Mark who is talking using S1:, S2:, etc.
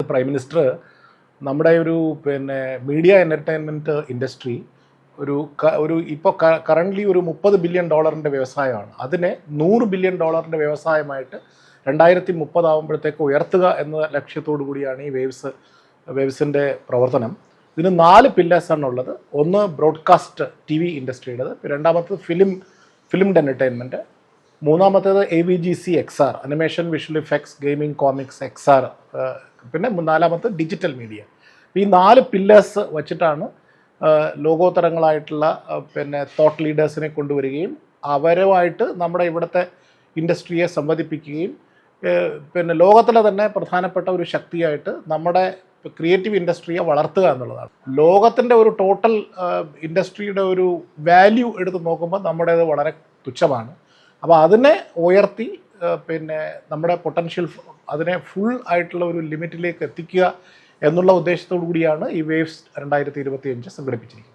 S1: Prime minister നമ്മുടെ ഒരു media entertainment industry ഒരു ഇപ്പോൾ കറൻ്റ്ലി ഒരു $30 ബില്യൺ വ്യവസായമാണ്. അതിനെ $100 ബില്യൺ വ്യവസായമായിട്ട് 2030 ആകുമ്പോഴത്തേക്ക് ഉയർത്തുക എന്ന ലക്ഷ്യത്തോടു കൂടിയാണ് ഈ വേവ്സിൻ്റെ പ്രവർത്തനം. ഇതിന് 4 പില്ലേഴ്സാണുള്ളത്. ഒന്ന് ബ്രോഡ്കാസ്റ്റ് TV ഇൻഡസ്ട്രിയുടേത്, രണ്ടാമത്തത് ഫിലിം എൻ്റർടൈൻമെൻറ്റ്, മൂന്നാമത്തേത് AVGC XR animation, visual effects, gaming, comics, XR, പിന്നെ നാലാമത്തെ ഡിജിറ്റൽ മീഡിയ. ഈ 4 പില്ലേഴ്സ് വച്ചിട്ടാണ് ലോകോത്തരങ്ങളായിട്ടുള്ള തോട്ട് ലീഡേഴ്സിനെ കൊണ്ടുവരികയും അവരുമായിട്ട് നമ്മുടെ ഇവിടുത്തെ ഇൻഡസ്ട്രിയെ സംവദിപ്പിക്കുകയും ലോകത്തിലെ തന്നെ പ്രധാനപ്പെട്ട ഒരു ശക്തിയായിട്ട് നമ്മുടെ ക്രിയേറ്റീവ് ഇൻഡസ്ട്രിയെ വളർത്തുക എന്നുള്ളതാണ്. ലോകത്തിൻ്റെ ഒരു ടോട്ടൽ ഇൻഡസ്ട്രിയുടെ ഒരു വാല്യൂ എടുത്ത് നോക്കുമ്പോൾ നമ്മുടേത് വളരെ തുച്ഛമാണ്. അപ്പോൾ അതിനെ ഉയർത്തി നമ്മുടെ പൊട്ടൻഷ്യൽ അതിനെ ഫുൾ ആയിട്ടുള്ള ഒരു ലിമിറ്റിലേക്ക് എത്തിക്കുക എന്നുള്ള ഉദ്ദേശത്തോടു കൂടിയാണ് ഈ വേവ്സ് 2025 സംഘടിപ്പിച്ചിരിക്കുന്നത്.